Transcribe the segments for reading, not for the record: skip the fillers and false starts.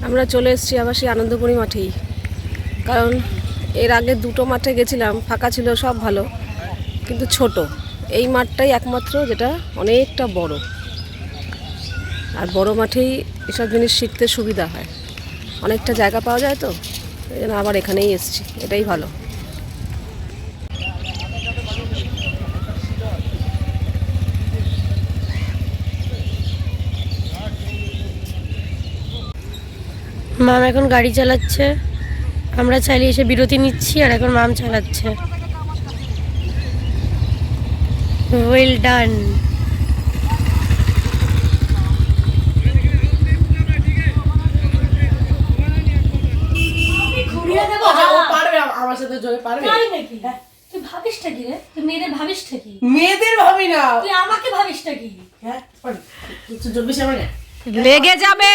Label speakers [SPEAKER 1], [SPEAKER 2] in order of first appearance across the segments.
[SPEAKER 1] আমরা চলে এসেছি আবার সেই আনন্দপুরি মাঠেই, কারণ এর আগে দুটো মাঠে গেছিলাম, ফাঁকা ছিল, সব ভালো, কিন্তু ছোট। এই মাঠটাই একমাত্র যেটা অনেকটা বড়, আর বড় মাঠেই এসব জিনিস শিখতে সুবিধা হয়, অনেকটা জায়গা পাওয়া যায়, তো এই জন্য আবার এখানেই এসেছি, এটাই ভালো।
[SPEAKER 2] মাম এখন গাড়ি চালাচ্ছে, আমরা চাইলে এসে বিরতি নিচ্ছি, আর এখন মাম চালাচ্ছে। Well done.
[SPEAKER 3] তুই ভাবিসটা কি রে? তুই মেয়েদের ভাবিসটা কি?
[SPEAKER 4] মেয়েদের ভাবি না,
[SPEAKER 3] তুই আমাকে ভাবিসটা কি?
[SPEAKER 4] হ্যাঁ তুই জোর বেশি আমার গায়ে,
[SPEAKER 1] লেগে যাবে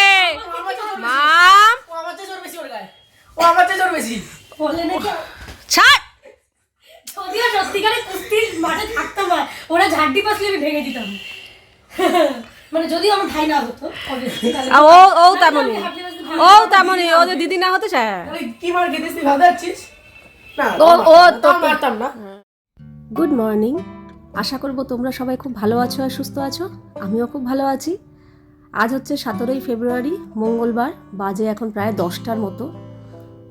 [SPEAKER 1] মাম,
[SPEAKER 4] ও আমার চেয়ে জোর বেশি ওর গায়ে, ও আমার চেয়ে জোর বেশি
[SPEAKER 3] বলে নাকি
[SPEAKER 1] ছাড়।
[SPEAKER 3] যদিও সত্যিকারে কুস্তির মাঠে থাকতাম না, ওরা ঝাড়ি পাসলে আমি ভেঙে দিতাম। মানে যদি আমার ভাই না হতো obviously, তাহলে
[SPEAKER 1] ও তেমনই, ও তেমনই, ও যে দিদি না হতে চায়।
[SPEAKER 4] তাহলে কি মার খেতেছিস, তুই ভাবতে পারছিস না?
[SPEAKER 1] ও
[SPEAKER 4] তো মারতাম না।
[SPEAKER 1] গুড মর্নিং, আশা করব তোমরা সবাই খুব ভালো আছো আর সুস্থ আছো। আমিও খুব ভালো আছি। আজ হচ্ছে 17ই ফেব্রুয়ারি, মঙ্গলবার, বাজে এখন প্রায় 10টার মতো।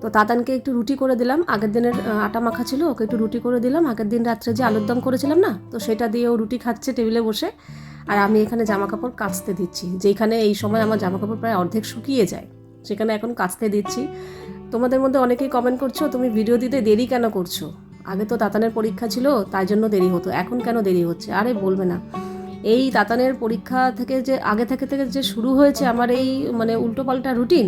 [SPEAKER 1] তো তাতানকে একটু রুটি করে দিলাম, আগের দিনের আটা মাখা ছিল, ওকে একটু রুটি করে দিলাম। আগের দিন রাত্রে যে আলুর দম করেছিলাম না, তো সেটা দিয়ে ও রুটি খাচ্ছে টেবিলে বসে, আর আমি এখানে জামা কাপড় কাচতে দিচ্ছি। যেখানে এই সময় আমার জামা কাপড় প্রায় অর্ধেক শুকিয়ে যায়, সেখানে এখন কাচতে দিচ্ছি। তোমাদের মধ্যে অনেকেই কমেন্ট করছো, তুমি ভিডিও দিতে দেরি কেন করছো? আগে তো তাতানের পরীক্ষা ছিল, তাই জন্য দেরি হতো, এখন কেন দেরি হচ্ছে? আরে বলবে না, এই তাতানের পরীক্ষা থেকে যে আগে থেকে যে শুরু হয়েছে আমার এই মানে উল্টোপাল্টা রুটিন,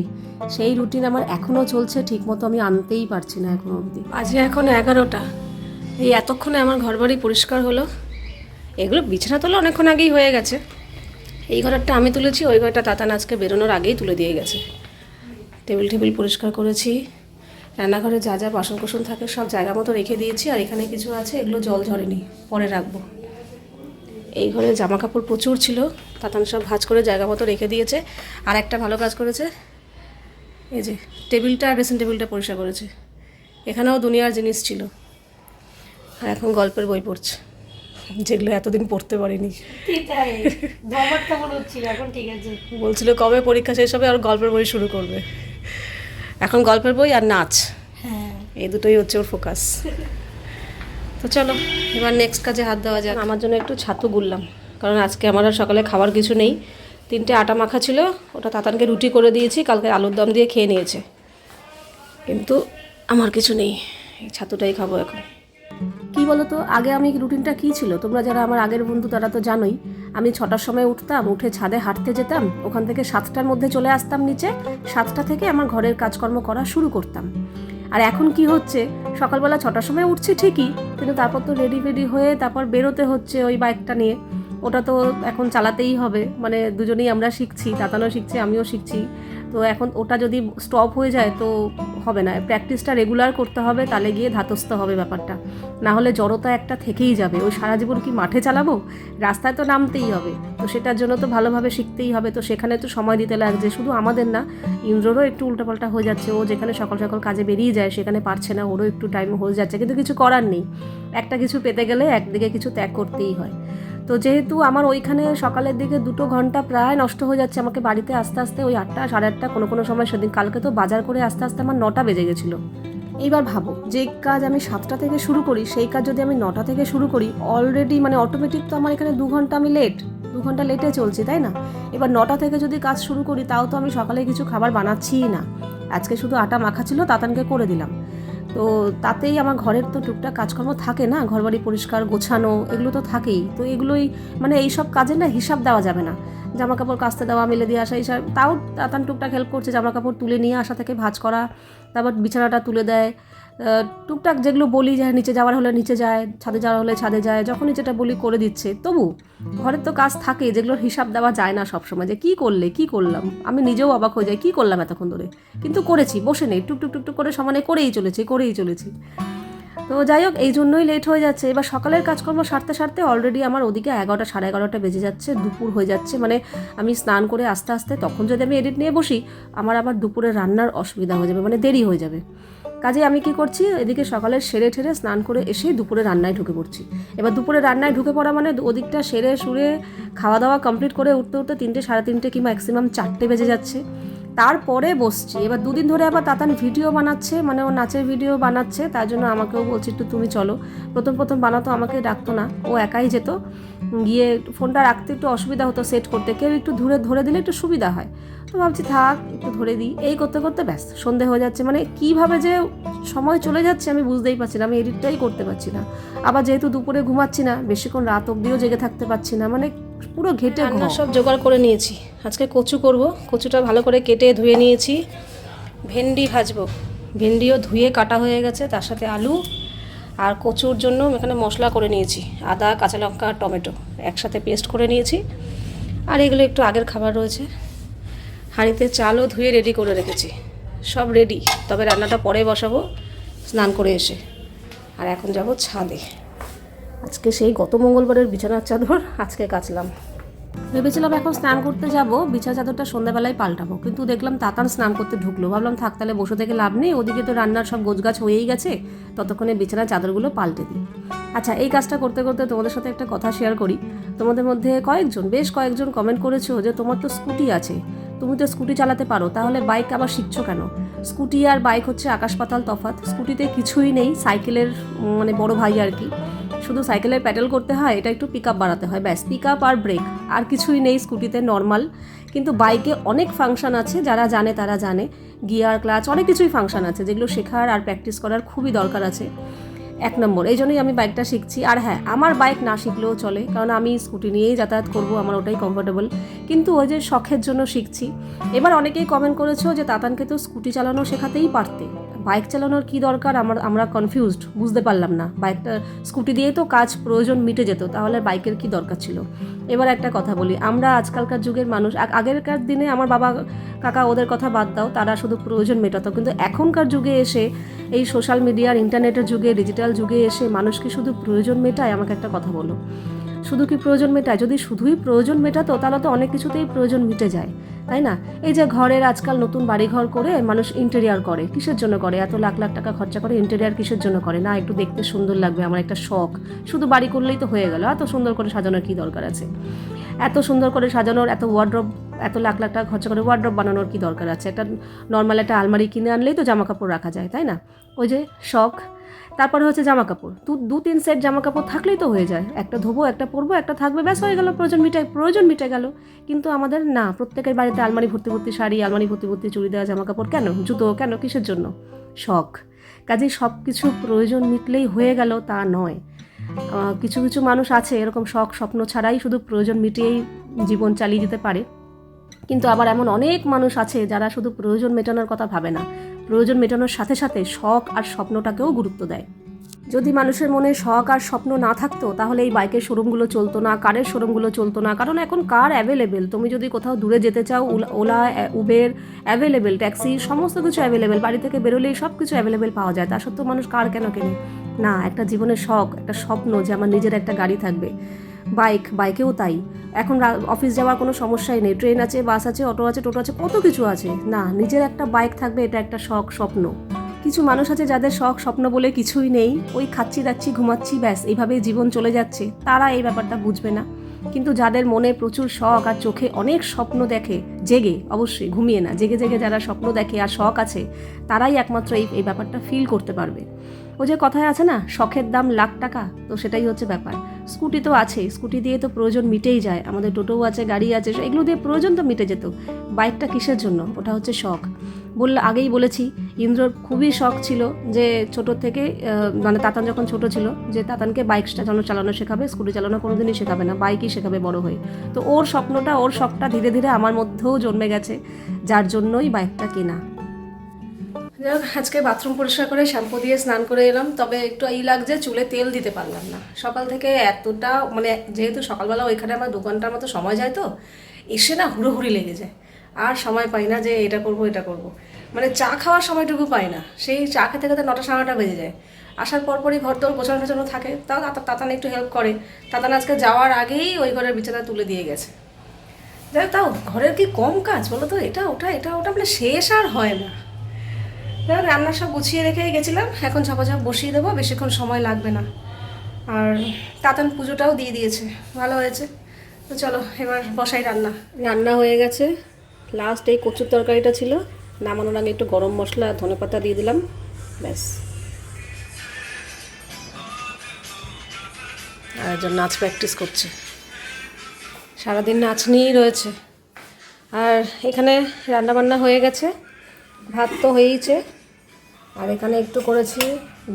[SPEAKER 1] সেই রুটিন আমার এখনও চলছে ঠিকমতো, আমি আনতেই পারছি না এখনো অবধি। আজকে এখন 11টা, এই এতক্ষণে আমার ঘরবাড়ি পরিষ্কার হলো। এগুলো বিছানা তোলা অনেকক্ষণ আগেই হয়ে গেছে। এই ঘরটা আমি তুলেছি, ওই ঘরটা তাতান আজকে বেরোনোর আগেই তুলে দিয়ে গেছে। টেবিল পরিষ্কার করেছি, রান্নাঘরে যা যা বাসন কোসন থাকে সব জায়গা মতো রেখে দিয়েছি, আর এখানে কিছু আছে, এগুলো জল ঝরেনি, পরে রাখবো। এই ঘরে জামা কাপড় প্রচুর ছিল, তাতান সব ভাঁজ করে জায়গা মতো রেখে দিয়েছে। আর একটা ভালো কাজ করেছে, এই যে টেবিলটা, ড্রেসিং টেবিলটা পরিষ্কার করেছে, এখানেও দুনিয়ার জিনিস ছিল। আর এখন গল্পের বই পড়ছে, যেগুলো এতদিন পড়তে পারিনি।
[SPEAKER 3] এখন ঠিক আছে।
[SPEAKER 1] বলছিল কবে পরীক্ষা শেষ হবে আর গল্পের বই শুরু করবে। এখন গল্পের বই আর নাচ,
[SPEAKER 3] হ্যাঁ,
[SPEAKER 1] এই দুটোই হচ্ছে ওর ফোকাস। তো চলো এবার নেক্সট কাজে হাত দেওয়া যাক। আমার জন্য একটু ছাতু গুললাম, কারণ আজকে আমার আর সকালে খাবার কিছু নেই। 3টে আটা মাখা ছিল, ওটা তাতানকে রুটি করে দিয়েছি, কালকে আলুর দম দিয়ে খেয়ে নিয়েছে, কিন্তু আমার কিছু নেই, এই ছাতুটাই খাবো এখন। কি বলো তো, আগে আমি রুটিনটা কী ছিল, তোমরা যারা আমার আগের বন্ধু তারা তো জানোই। আমি 6টার সময় উঠতাম, উঠে ছাদে হাঁটতে যেতাম, ওখান থেকে 7টার মধ্যে চলে আসতাম নিচে, 7টা থেকে আমার ঘরের কাজকর্ম করা শুরু করতাম। আর এখন কি হচ্ছে, সকালবেলা 6টার সময় উঠছি ঠিকই, কিন্তু তারপর তো রেডি হয়ে তারপর বেরোতে হচ্ছে ওই বাইকটা নিয়ে। ওটা তো এখন চালাতেই হবে, মানে দুজনেই আমরা শিখছি, তাতানও শিখছে, আমিও শিখছি। তো এখন ওটা যদি স্টপ হয়ে যায় তো হবে না, প্র্যাকটিসটা রেগুলার করতে হবে, তাহলে গিয়ে ধাতস্থ হবে ব্যাপারটা। না হলে জড়তা একটা থেকেই যাবে, ওই সারা জীবন কি মাঠে চালাবো, রাস্তায় তো নামতেই হবে। তো সেটার জন্য তো ভালোভাবে শিখতেই হবে, তো সেখানে তো সময় দিতে লাগছে। শুধু আমাদের না, ইন্দ্ররও একটু উল্টোপাল্টা হয়ে যাচ্ছে, ও যেখানে সকাল সকাল কাজে বেরিয়ে যায় সেখানে পারছে না, ওরও একটু টাইম হয়ে যাচ্ছে, কিন্তু কিছু করার নেই। একটা কিছু পেতে গেলে একদিকে কিছু ত্যাগ করতেই হয়। তো যেহেতু আমার ওইখানে সকালের দিকে 2 ঘন্টা প্রায় নষ্ট হয়ে যাচ্ছে আমাকে বাড়িতে আসতে আসতে, ওই 8টা সাড়ে 8টা, কোনো সময় সেদিন কালকে তো বাজার করে আসতে আসতে আমার 9টা বেজে গেছিলো। এইবার ভাবো, যে কাজ আমি 7টা থেকে শুরু করি, সেই কাজ যদি আমি 9টা থেকে শুরু করি, অলরেডি মানে অটোমেটিক তো আমার এখানে 2 ঘন্টা আমি 2 ঘন্টা লেটে চলছি, তাই না? এবার 9টা থেকে যদি কাজ শুরু করি, তাও তো আমি সকালে কিছু খাবার বানাচ্ছিই না। আজকে শুধু আটা মাখা ছিল, তাতানকে করে দিলাম। তো তাতেই আমার ঘরের তো টুকটাক কাজকর্ম থাকে না, ঘরবাড়ি পরিষ্কার গোছানো এগুলো তো থাকেই। তো এগুলোই মানে এইসব কাজের না হিসাব দেওয়া যাবে না। জামা কাপড় কাচতে দেওয়া, মেলে দিয়ে আসা, এইসব তাও তাতান টুকটাক হেল্প করছে, জামা কাপড় তুলে নিয়ে আসা থেকে ভাঁজ করা, তারপর বিছানাটা তুলে দেয়, টুকটাক যেগুলো বলি যায়, নিচে যাওয়ার হলে নিচে যায়, ছাদে যাওয়ার হলে ছাদে যায়, যখনই যেটা বলি করে দিচ্ছে। তবু ঘরের তো কাজ থাকে, যেগুলোর হিসাব দেওয়া যায় না সবসময়, যে কী করলে কী করলাম, আমি নিজেও অবাক হয়ে যাই, কী করলাম এতক্ষণ ধরে, কিন্তু করেছি, বসে নেই, টুকটুক করে সমানে করেই চলেছি। তো যাই হোক, এই জন্যই লেট হয়ে যাচ্ছে। এবার সকালের কাজকর্ম সারতে সারতে অলরেডি আমার ওদিকে 11টা সাড়ে 11টা বেজে যাচ্ছে, দুপুর হয়ে যাচ্ছে। মানে আমি স্নান করে আস্তে আস্তে তখন যদি আমি এডিট নিয়ে বসি, আমার আবার দুপুরে রান্নার অসুবিধা হয়ে যাবে, মানে দেরি হয়ে যাবে। কাজে আমি কি করছি, এদিকে সকালে সেরে ঠেরে স্নান করে এসে দুপুরে রান্নায় ঢুকে পড়ছি। এবার দুপুরে রান্নায় ঢুকে পড়া মানে ওদিকটা সেরে সুরে খাওয়া দাওয়া কমপ্লিট করে উঠতে উঠতে 3টে সাড়ে 3টে কিংবা ম্যাক্সিমাম 4টে বেজে যাচ্ছে। তারপরে বসছি। এবার দুদিন ধরে আবার তাতান ভিডিও বানাচ্ছে, মানে ও নাচের ভিডিও বানাচ্ছে, তার জন্য আমাকেও বলছি একটু তুমি চলো। প্রথম বানাতো, আমাকে ডাকতো না, ও একাই যেত। গিয়ে ফোনটা রাখতে একটু অসুবিধা হতো, সেট করতে, কেউ একটু ধরে দিলে একটু সুবিধা হয়। তো ভাবছি থাক একটু ধরে দিই, এই করতে করতে ব্যাস সন্ধে হয়ে যাচ্ছে। মানে কীভাবে যে সময় চলে যাচ্ছে আমি বুঝতেই পারছি না, আমি এডিটটাই করতে পারছি না। আবার যেহেতু দুপুরে ঘুমাচ্ছি না, বেশিক্ষণ রাত অবধিও জেগে থাকতে পারছি না, মানে পুরো ঘেটে রান্না সব জোগাড় করে নিয়েছি। আজকে কচু করব, কচুটা ভালো করে কেটে ধুয়ে নিয়েছি। ভেন্ডি ভাজবো, ভেন্ডিও ধুয়ে কাটা হয়ে গেছে, তার সাথে আলু। আর কচুর জন্য এখানে মশলা করে নিয়েছি, আদা কাঁচা লঙ্কা আর টমেটো একসাথে পেস্ট করে নিয়েছি। আর এগুলো একটু আগের খাবার রয়েছে। হাঁড়িতে চালও ধুয়ে রেডি করে রেখেছি, সব রেডি। তবে রান্নাটা পরে বসাবো স্নান করে এসে। আর এখন যাব ছাদে। আজকে সেই গত মঙ্গলবারের বিছানার চাদর আজকে কাচলাম। ভেবেছিলাম এখন স্নান করতে যাব, বিছানা চাদরটা সন্ধ্যাবেলায় পাল্টাবো, কিন্তু দেখলাম তাতান স্নান করতে ঢুকলো। ভাবলাম থাক তাহলে বসে থেকে লাভ নেই, ওদিকে তো রান্নার সব গোছগাছ হয়েই গেছে, ততক্ষণে বিছানার চাদরগুলো পাল্টে দিই। আচ্ছা, এই কাজটা করতে করতে তোমাদের সাথে একটা কথা শেয়ার করি। তোমাদের মধ্যে বেশ কয়েকজন কমেন্ট করেছো যে তোমার তো স্কুটি আছে, তুমি তো স্কুটি চালাতে পারো, তাহলে বাইক আবার শিখছো কেন? স্কুটি আর বাইক হচ্ছে আকাশ পাতাল তফাৎ। স্কুটিতে কিছুই নেই, সাইকেলের মানে বড় ভাই আর কি। শুধু সাইকেলের প্যাডেল করতে হয়, এটা একটু পিক আপ বাড়াতে হয়, ব্যাস। পিক আপ আর ব্রেক, আর কিছুই নেই স্কুটিতে, নর্মাল। কিন্তু বাইকে অনেক ফাংশন আছে, যারা জানে তারা জানে। গিয়ার, ক্লাচ, অনেক কিছুই ফাংশন আছে, যেগুলো শেখার আর প্র্যাকটিস করার খুবই দরকার আছে। 1 নম্বর, এই জন্যই আমি বাইকটা শিখছি। আর হ্যাঁ, আমার বাইক না শিখলেও চলে, কারণ আমি স্কুটি নিয়েই যাতায়াত করব, আমার ওটাই কমফোর্টেবল। কিন্তু ওই যে শখের জন্য শিখছি। এবার অনেকেই কমেন্ট করেছো যে তাতানকে তো স্কুটি চালানো শেখাতেই পারতে, বাইক চালানোর কি দরকার? আমরা কনফিউজড, বুঝতে পারলাম না। বাইকটা স্কুটি দিয়েই তো কাজ প্রয়োজন মিটে যেত, তাহলে বাইকের কি দরকার ছিল? এবার একটা কথা বলি, আমরা আজকালকার যুগের মানুষ, আগেরকার দিনে আমার বাবা কাকা ওদের কথা বাদ দাও, তারা শুধু প্রয়োজন মেটাতো। কিন্তু এখনকার যুগে এসে, এই সোশ্যাল মিডিয়ার ইন্টারনেটের যুগে, ডিজিটাল যুগে এসে মানুষ কি শুধু প্রয়োজন মেটায়? আমাকে একটা কথা বলো, শুধু কি প্রয়োজন মেটায়? যদি শুধুই প্রয়োজন মেটাতো তাহলে তো অনেক কিছুতেই প্রয়োজন মিটে যায়, তাই না? এই যে ঘরের আজকাল নতুন বাড়িঘর করে মানুষ ইন্টেরিয়ার করে, কিসের জন্য করে? এত লাখ লাখ টাকা খরচা করে ইন্টেরিয়ার কিসের জন্য করে? না একটু দেখতে সুন্দর লাগবে, আমার একটা শখ, শুধু বাড়ি করলেই তো হয়ে গেল। এত সুন্দর করে সাজানোর কি দরকার আছে? এত সুন্দর করে সাজানোর, এত ওয়ার্ড্রব, এত লাখ লাখ টাকা খরচা করে ওয়ার্ড্রব বানানোর কি দরকার আছে? একটা নর্মাল একটা আলমারি কিনে আনলেই তো জামা কাপড় রাখা যায়, তাই না? ওই যে শখ। তারপরে হচ্ছে জামা কাপড়, 2-3 সেট জামা কাপড় থাকলেই তো হয়ে যায়, একটা ধোবো, একটা পরবো, একটা থাকবে, ব্যাস হয়ে গেল, প্রয়োজন মিটে গেল। কিন্তু আমাদের না, প্রত্যেকের বাড়িতে আলমারি ভর্তি ভর্তি শাড়ি, আলমারি ভর্তি ভর্তি চুড়ি দেওয়া জামা কাপড়, কেন? জুতো কেন? কিসের জন্য? শখ। কাজেই সব কিছু প্রয়োজন মিটলেই হয়ে গেল তা নয়। কিছু কিছু মানুষ আছে এরকম শখ স্বপ্ন ছাড়াই শুধু প্রয়োজন মিটিয়েই জীবন চালিয়ে যেতে পারে। কিন্তু আবার এমন অনেক মানুষ আছে যারা শুধু প্রয়োজন মেটানোর কথা ভাবে না, প্রয়োজন মেটানোর সাথে সাথে শখ আর স্বপ্নটাকেও গুরুত্ব দেয়। যদি মানুষের মনে শখ আর স্বপ্ন না থাকতো, তাহলে এই বাইকের শোরুমগুলো চলতো না, কারের শোরুমগুলো চলতো না। কারণ এখন কার অ্যাভেলেবেল, তুমি যদি কোথাও দূরে যেতে চাও, ওলা, উবের অ্যাভেলেবেল, ট্যাক্সি, সমস্ত কিছু অ্যাভেলেবেল, বাড়ি থেকে বেরোলেই সব কিছু অ্যাভেলেবেল পাওয়া যায়। তা সত্ত্বেও মানুষ কার কেন কেনে না? একটা জীবনের শখ, একটা স্বপ্ন যে আমার নিজের একটা গাড়ি থাকবে। বাইকেও তাই। এখন অফিস যাওয়ার কোনো সমস্যাই নেই, ট্রেন আছে, বাস আছে, অটো আছে, টোটো আছে, কত কিছু আছে। না, নিজের একটা বাইক থাকবে, এটা একটা শখ, স্বপ্ন। কিছু মানুষ আছে যাদের শখ স্বপ্ন বলে কিছুই নেই, ওই খাচ্ছি দাচ্ছি ঘুমাচ্ছি, ব্যাস এইভাবেই জীবন চলে যাচ্ছে, তারা এই ব্যাপারটা বুঝবে না। কিন্তু যাদের মনে প্রচুর শখ আর চোখে অনেক স্বপ্ন দেখে, জেগে, অবশ্যই ঘুমিয়ে না, জেগে জেগে যারা স্বপ্ন দেখে আর শখ আছে, তারাই একমাত্র এই ব্যাপারটা ফিল করতে পারবে। ও যে কথায় আছে না, শখের দাম লাখ টাকা, তো সেটাই হচ্ছে ব্যাপার। স্কুটি তো আছে, স্কুটি দিয়ে তো প্রয়োজন মিটেই যায়, আমাদের টোটোও আছে, গাড়ি আছে, এগুলো দিয়ে প্রয়োজন তো মিটে যেত। বাইকটা কিসের জন্য? ওটা হচ্ছে শখ। আগেই বলেছি, ইন্দ্রর খুবই শখ ছিল যে ছোট থেকে, মানে তাতান যখন ছোট ছিল, যে তাতানকে বাইকটা চালানো শেখাবে, স্কুটি চালানো কোনোদিনই শেখাবে না, বাইকই শেখাবে বড় হয়ে। তো ওর স্বপ্নটা, ওর শখটা ধীরে ধীরে আমার মধ্যেও জন্মে গেছে, যার জন্যই বাইকটা কেনা। আজকে বাথরুম পরিষ্কার করে শ্যাম্পু দিয়ে স্নান করে এলাম, তবে একটু লাগছে, চুলে তেল দিতে পারলাম না। সকাল থেকে এতটা, মানে যেহেতু সকালবেলা ওইখানে আমার 2 ঘন্টার মতো সময় যায়, তো এসে না হুড়োহুড়ি লেগে যায়, আর সময় পাই না যে এটা করব, মানে চা খাওয়ার সময়টুকু পাই না। সেই চা খেতে খেতে 9টা সাড়ে 9টা বেজে যায়। আসার পরপরই ঘর দোর গোছানো টোছানো থাকে, তাও তাতান একটু হেল্প করে। তাতান আজকে যাওয়ার আগেই ওই ঘরের বিছানা তুলে দিয়ে গেছে। যাই তাও ঘরের কি কম কাজ বলো তো, এটা ওটা মানে শেষ আর হয় না। যাই রান্না সব গুছিয়ে রেখেই গেছিলাম, এখন ঝাপাঝাপ বসিয়ে দেবো, বেশিক্ষণ সময় লাগবে না। আর তাতান পুজোটাও দিয়ে দিয়েছে, ভালো হয়েছে। তো চলো এবার বসাই রান্না হয়ে গেছে। লাস্ট এই কচুর তরকারিটা ছিল, নামানোর আগে একটু গরম মশলা ধনেপাতা দিয়ে দিলাম, ব্যাস। আর একজন নাচ প্র্যাকটিস করছে, সারাদিন নাচ নিয়েই রয়েছে। আর এখানে রান্নাবান্না হয়ে গেছে, ভাত তো হয়েইছে। আর এখানে একটু করেছি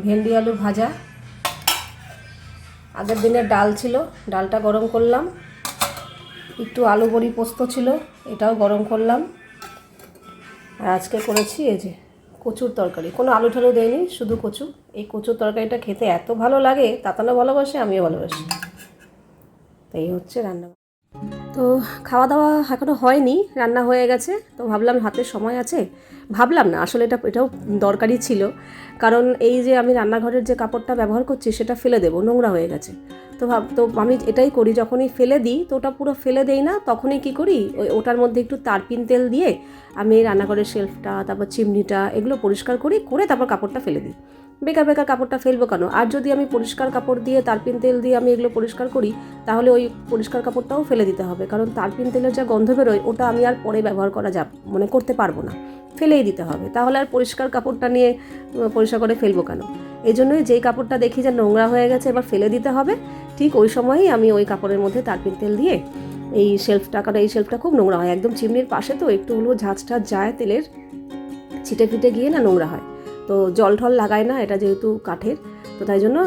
[SPEAKER 1] ভেন্ডি আলু ভাজা, আগের দিনের ডাল ছিল, ডালটা গরম করলাম। একটু আলু বড়ি পোস্ত ছিল, এটাও গরম করলাম। আর আজকে করেছি এই যে কচুর তরকারি, কোনো আলু ঠালু দেয়নি, শুধু কচু। এই কচুর তরকারিটা খেতে এত ভালো লাগে, তাতানো ভালোবাসে, আমিও ভালোবাসি। তো এই হচ্ছে রান্না। তো খাওয়া দাওয়া এখনও হয়নি, রান্না হয়ে গেছে। তো ভাবলাম হাতে সময় আছে, ভাবলাম না আসলে এটাও দরকারি ছিল। কারণ এই যে আমি রান্নাঘরের যে কাপড়টা ব্যবহার করছি সেটা ফেলে দেবো, নোংরা হয়ে গেছে। তো আমি এটাই করি, যখনই ফেলে দিই তো ওটা পুরো ফেলে দেই না, তখনই কি করি ওটার মধ্যে একটু তারপিন তেল দিয়ে আমি রান্নাঘরের শেলফটা, তারপর চিমনিটা, এগুলো পরিষ্কার করে তারপর কাপড়টা ফেলে দিই। বেকার কাপড়টা ফেলবো কেন? আর যদি আমি পরিষ্কার কাপড় দিয়ে তারপিন তেল দিয়ে আমি এগুলো পরিষ্কার করি, তাহলে ওই পরিষ্কার কাপড়টাও ফেলে দিতে হবে। কারণ তারপিন তেলের যা গন্ধ বেরোয় ওটা আমি আর পরে ব্যবহার করতে পারবো না, ফেলেই দিতে হবে। তাহলে আর পরিষ্কার কাপড়টা নিয়ে পরিষ্কার করে ফেলবো কেন? এই জন্যই যেই কাপড়টা দেখি যে নোংরা হয়ে গেছে এবার ফেলে দিতে হবে, ঠিক ওই সময়ই আমি ওই কাপড়ের মধ্যে তারপিন তেল দিয়ে এই শেলফটা খুব নোংরা হয়, একদম চিমনির পাশে, তো একটু হলেও ঝাঁঝটা যায়, তেলের ছিটে ফিটে গিয়ে না নোংরা হয়। তো জল ঠল লাগায় না, এটা যেহেতু কাঠের, তো তাই জন্য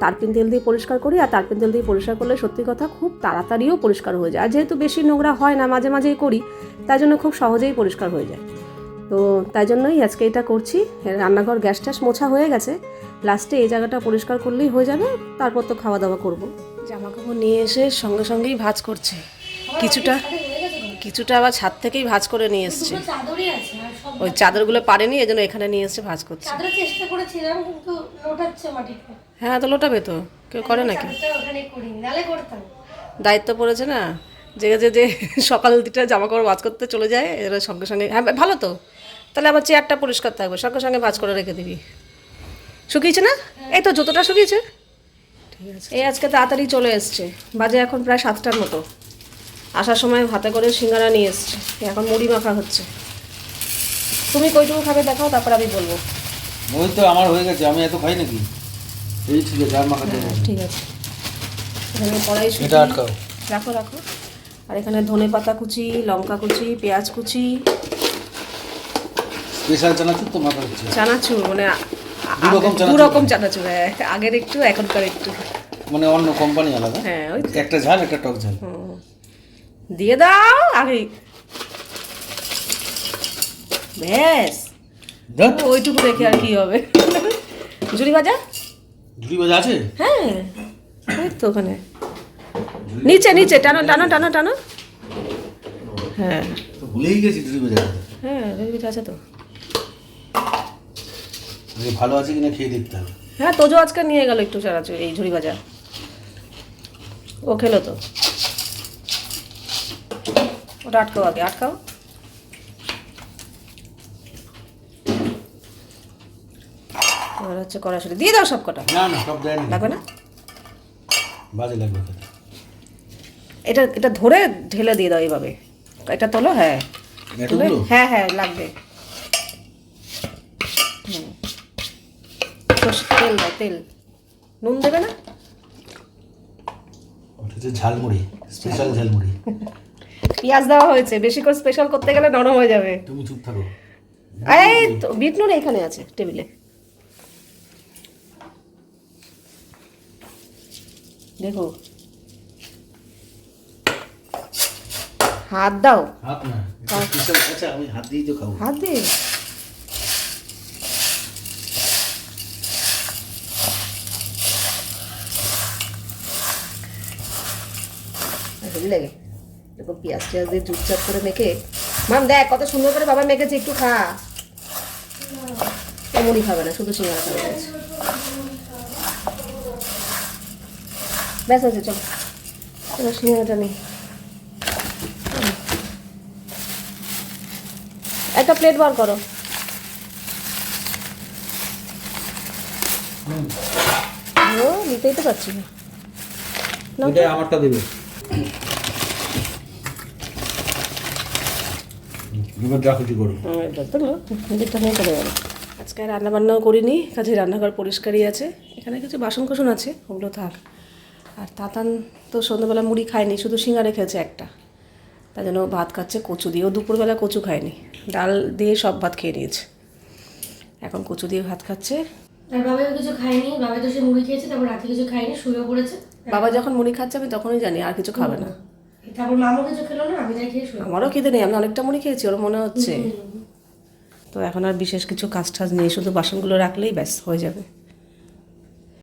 [SPEAKER 1] তারপিন তেল দিয়ে পরিষ্কার করি। আর তারপিন তেল দিয়ে পরিষ্কার করলে সত্যি কথা খুব তাড়াতাড়িও পরিষ্কার হয়ে যায়। আর যেহেতু বেশি নোংরা হয় না, মাঝে মাঝেই করি, তাই জন্য খুব সহজেই পরিষ্কার হয়ে যায়। তো তাই জন্যই আজকে এটা করছি। রান্নাঘর গ্যাস ট্যাস মোছা হয়ে গেছে, লাস্টে এই জায়গাটা পরিষ্কার করলেই হয়ে যাবে, তারপর তো খাওয়া দাওয়া করবো। জামা কাপড় নিয়ে এসে সঙ্গেই ভাঁজ করছে, কিছুটা আবার ছাদ থেকেই ভাঁজ করে নিয়ে এসছে।
[SPEAKER 3] চাদরই আছে আর সব
[SPEAKER 1] ওই চাদরগুলো পারেনি, এই জন্য এখানে নিয়ে এসে ভাঁজ করছে।
[SPEAKER 3] চাদরের চেষ্টা করেছিলাম কিন্তু লোটাচ্ছে মাটিতে।
[SPEAKER 1] হ্যাঁ, তো লোটাবে তো, কেউ করে নাকি?
[SPEAKER 3] চাদরটা ওখানে করিনি, নালে করতাম।
[SPEAKER 1] দায়িত্ব পড়েছে না, যে সকাল দিকটা জামা কাপড় ভাঁজ করতে চলে যায়, এরা সঙ্গে হ্যাঁ ভালো তো, তাহলে আবার চেয়ারটা পরিষ্কার থাকবে, সঙ্গে ভাঁজ করে রেখে দিবি। শুকিয়েছে না? এই তো জুতোটা শুকিয়েছে, ঠিক আছে। এই আজকে তাড়াতাড়ি চলে এসছে, বাজে এখন প্রায় 7টার মতো। আসার সময় হাতে করে সিঙ্গারা নিয়ে এসছে, এখন মুড়ি মাখা হচ্ছে। তুমি কইটুকু খাবে দেখাও, তারপর আমি বলবো।
[SPEAKER 5] ওই তো আমার হয়ে গেছে, আমি এত খাই নাকি? এই ঠিক আছে, আর মাখাতে হবে।
[SPEAKER 1] ঠিক আছে, এখানে কড়াই
[SPEAKER 5] এটা আটকাও,
[SPEAKER 1] রাখো। আর এখানে ধনে পাতা কুচি, লঙ্কা কুচি, পেঁয়াজ কুচি,
[SPEAKER 5] স্পেশাল চানাচুর তো মাখা হচ্ছে।
[SPEAKER 1] চানাচুর মানে দু রকম চানাচুর, আগের একটু এখনকার একটু,
[SPEAKER 5] মানে অন্য কোম্পানি আলাদা।
[SPEAKER 1] হ্যাঁ, ওই
[SPEAKER 5] একটা ঝাল একটা টক ঝাল।
[SPEAKER 1] দিয়ে দাও আগে, ব্যাস ওইটুকু রেখে আর কি হবে। ঝুড়ি ভাজা
[SPEAKER 5] আছে?
[SPEAKER 1] হ্যাঁ, ওই তো ওখানে নিচে টানো। হ্যাঁ
[SPEAKER 5] ভুলেই গেছি ঝুড়ি ভাজা।
[SPEAKER 1] হ্যাঁ, ঝুড়ি আছে তো।
[SPEAKER 5] ভালো আছে কিনা খেয়ে দেখতে হবে।
[SPEAKER 1] হ্যাঁ, তোজো আজকে নিয়ে গেল একটু চানাচুর, এই ঝুড়ি ভাজা ও খেলো তো। ওটা আটকাও। এবার হচ্ছে কড়াইশুঁটি দিয়ে দাও সব কটা।
[SPEAKER 5] না সব দেয় না,
[SPEAKER 1] লাগবে না,
[SPEAKER 5] বাজে লাগবে।
[SPEAKER 1] এটা ধরে ঢেলে দিয়ে দাও এইভাবে, এটা তোলো। হ্যাঁ হ্যাঁ লাগবে। তেল দাও, তেল, নুন দেবে না?
[SPEAKER 5] ঝালমুড়ি, স্পেশাল ঝালমুড়ি।
[SPEAKER 1] পেঁয়াজ দেওয়া হয়েছে, বেশি করে স্পেশাল করতে গেলে নরম হয়ে যাবে।
[SPEAKER 5] তুমি চুপ থাকো।
[SPEAKER 1] এই তো বিট নুন এখানে আছে টেবিলে, দেখো। হাত দাও,
[SPEAKER 5] হাত না, স্পেশাল। আচ্ছা আমি হাত দিয়েই তো খাবো।
[SPEAKER 1] হাত দিয়ে লাগে, দেখো পেঁয়াজ দিয়ে চুপচাপ করে মেখে। মাম দেখ কত সুন্দর করে বাবা মেখেছে, একটু খা। মুড়ি খাবে না, শুধু সিঙ্গারা খাবে বলেছে। ব্যাস আছে, চলো এবার সিঙ্গারাটা নেই। একটা প্লেট বার করো। ও নিতেই তো পারছি না। নাও তো।
[SPEAKER 5] এটাই আমারটা দেবে। এবার যা খুশি করো।
[SPEAKER 1] এটা তো না, এদিকটা নিয়ে চলে যাবে। আজকে আর রান্নাবান্নাও করিনি, কাজে রান্নাঘর পরিষ্কারই আছে। এখানে কিছু বাসন কোসন আছে, ওগুলো থাক। আর তাতান তো সন্ধ্যাবেলা মুড়ি খায়নি, শুধু সিঙ্গারে খেয়েছে একটা। তার জন্য ও ভাত খাচ্ছে কচু দিয়ে। ও দুপুরবেলা কচু খায়নি, ডাল দিয়ে সব ভাত খেয়ে নিয়েছে। এখন কচু দিয়ে ভাত খাচ্ছে।
[SPEAKER 3] আর বাবাও কিছু খায়নি, বাবা তো সে মুড়ি খেয়েছে, তারপর রাতে কিছু খায়নি, শুয়েও পড়েছে।
[SPEAKER 1] বাবা যখন মুড়ি খাচ্ছে আমি তখনই জানি আর কিছু খাবে না।
[SPEAKER 3] তারপর মামও কিছু খেলো না, আমি যাই খেয়ে শুয়ে
[SPEAKER 1] আমারও খিদে নেই, আমি অনেকটা মুড়ি খেয়েছি, ওর মনে হচ্ছে। তো এখন আর বিশেষ কিছু কাজ টাজ নেই, শুধু বাসনগুলো রাখলেই ব্যাস হয়ে যাবে।